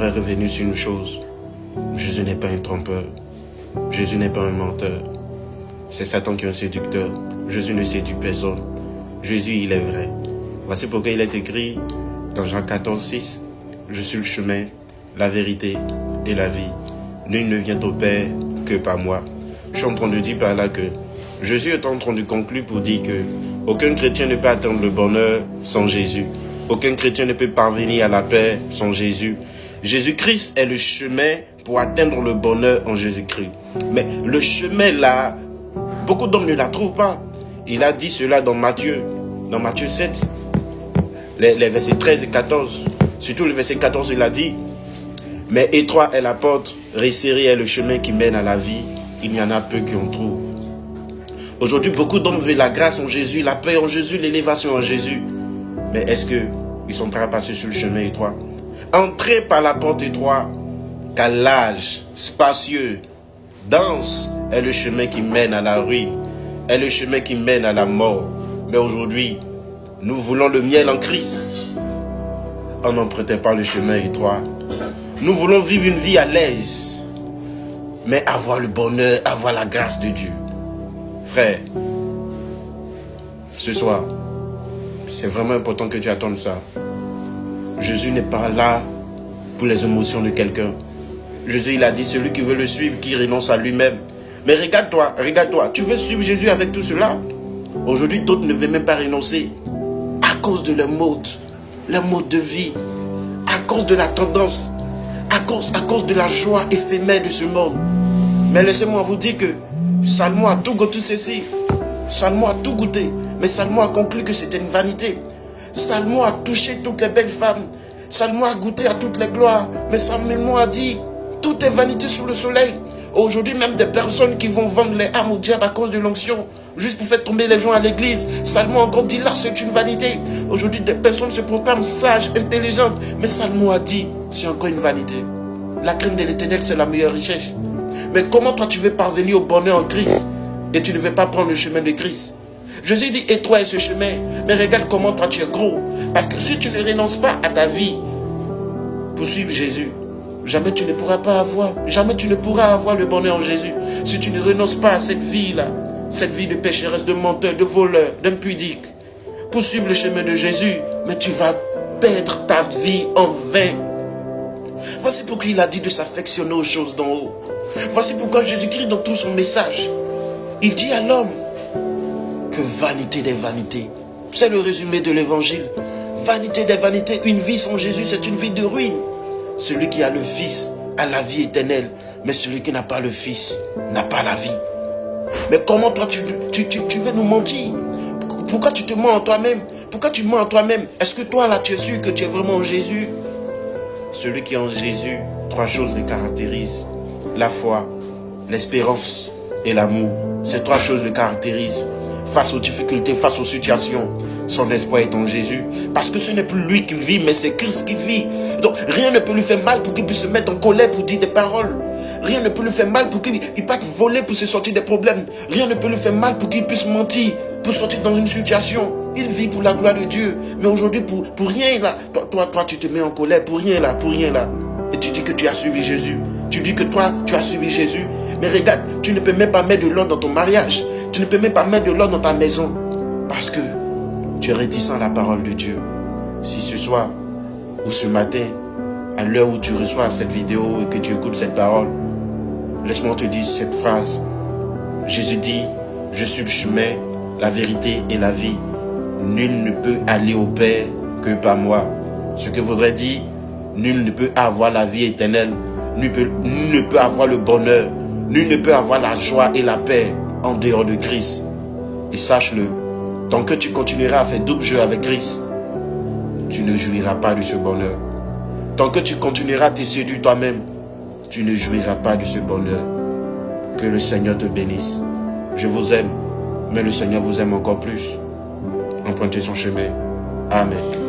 j'aimerais revenir sur une chose. Jésus n'est pas un trompeur. Jésus n'est pas un menteur. C'est Satan qui est un séducteur. Jésus ne séduit personne. Jésus, il est vrai. Voici pourquoi il est écrit dans Jean 14, 6. Je suis le chemin, la vérité et la vie. Nul ne vient au Père que par moi. Je suis en train de dire par là que Jésus est en train de conclure pour dire que aucun chrétien ne peut atteindre le bonheur sans Jésus. Aucun chrétien ne peut parvenir à la paix sans Jésus. Jésus-Christ est le chemin pour atteindre le bonheur en Jésus-Christ. Mais le chemin là, beaucoup d'hommes ne la trouvent pas. Il a dit cela dans Matthieu 7, les versets 13 et 14. Surtout le verset 14, il a dit, mais étroit est la porte, resserré est le chemin qui mène à la vie. Il y en a peu qui en trouvent. Aujourd'hui, beaucoup d'hommes veulent la grâce en Jésus, la paix en Jésus, l'élévation en Jésus. Mais est-ce qu'ils sont prêts à passer sur le chemin étroit? Entrez par la porte étroite, car l'âge spacieux, dense, est le chemin qui mène à la ruine, est le chemin qui mène à la mort. Mais aujourd'hui, nous voulons le miel en Christ. On n'empruntait pas le chemin étroit. Nous voulons vivre une vie à l'aise, mais avoir le bonheur, avoir la grâce de Dieu. Frère, ce soir, c'est vraiment important que tu attendes ça. Jésus n'est pas là pour les émotions de quelqu'un. Jésus, il a dit, celui qui veut le suivre, qui renonce à lui-même. Mais regarde-toi, tu veux suivre Jésus avec tout cela? Aujourd'hui, d'autres ne veulent même pas renoncer à cause de leur mode de vie, à cause de la tendance, à cause de la joie éphémère de ce monde. Mais laissez-moi vous dire que Salomon a tout goûté ceci. Salomon a tout goûté. Mais Salomon a conclu que c'était une vanité. Salomon a touché toutes les belles femmes. Salomon a goûté à toutes les gloires. Mais Salomon a dit, tout est vanité sous le soleil. Aujourd'hui, même des personnes qui vont vendre les âmes au diable à cause de l'onction, juste pour faire tomber les gens à l'église. Salomon a encore dit, là, c'est une vanité. Aujourd'hui, des personnes se proclament sages, intelligentes. Mais Salomon a dit, c'est encore une vanité. La crainte de l'Éternel, c'est la meilleure richesse. Mais comment toi, tu veux parvenir au bonheur en Christ et tu ne veux pas prendre le chemin de Christ? Jésus dit, étroit est ce chemin. Mais regarde comment toi, tu es gros. Parce que si tu ne renonces pas à ta vie pour suivre Jésus, jamais tu ne pourras avoir le bonheur en Jésus. Si tu ne renonces pas à cette vie-là, cette vie de pécheresse, de menteur, de voleur, d'impudique, pour suivre le chemin de Jésus, mais tu vas perdre ta vie en vain. Voici pourquoi il a dit de s'affectionner aux choses d'en haut. Voici pourquoi Jésus-Christ, dans tout son message, il dit à l'homme que vanité des vanités. C'est le résumé de l'évangile. Vanité des vanités, une vie sans Jésus, c'est une vie de ruine. Celui qui a le Fils a la vie éternelle, mais celui qui n'a pas le Fils n'a pas la vie. Mais comment toi tu veux nous mentir? Pourquoi tu te mens en toi-même? Pourquoi tu mens en toi-même? Est-ce que toi là tu es sûr que tu es vraiment en Jésus? Celui qui est en Jésus, trois choses le caractérisent. La foi, l'espérance et l'amour. Ces trois choses le caractérisent. Face aux difficultés, face aux situations, son espoir est en Jésus. Parce que ce n'est plus lui qui vit, mais c'est Christ qui vit. Donc rien ne peut lui faire mal pour qu'il puisse se mettre en colère pour dire des paroles. Rien ne peut lui faire mal pour qu'il parte voler pour se sortir des problèmes. Rien ne peut lui faire mal pour qu'il puisse mentir, pour sortir dans une situation. Il vit pour la gloire de Dieu. Mais aujourd'hui, pour rien là, toi, tu te mets en colère pour rien là. Et tu dis que tu as suivi Jésus. Tu dis que toi, tu as suivi Jésus. Mais regarde, tu ne peux même pas mettre de l'ordre dans ton mariage. Tu ne peux même pas mettre de l'ordre dans ta maison. Parce que tu es réticent à la parole de Dieu. Si ce soir ou ce matin, à l'heure où tu reçois cette vidéo et que tu écoutes cette parole, laisse-moi te dire cette phrase. Jésus dit, je suis le chemin, la vérité et la vie. Nul ne peut aller au Père que par moi. Ce que voudrait dire, nul ne peut avoir la vie éternelle. Nul ne peut avoir le bonheur. Nul ne peut avoir la joie et la paix en dehors de Christ. Et sache-le, tant que tu continueras à faire double jeu avec Christ, tu ne jouiras pas de ce bonheur. Tant que tu continueras à te séduire toi-même, tu ne jouiras pas de ce bonheur. Que le Seigneur te bénisse. Je vous aime, mais le Seigneur vous aime encore plus. Empruntez son chemin. Amen.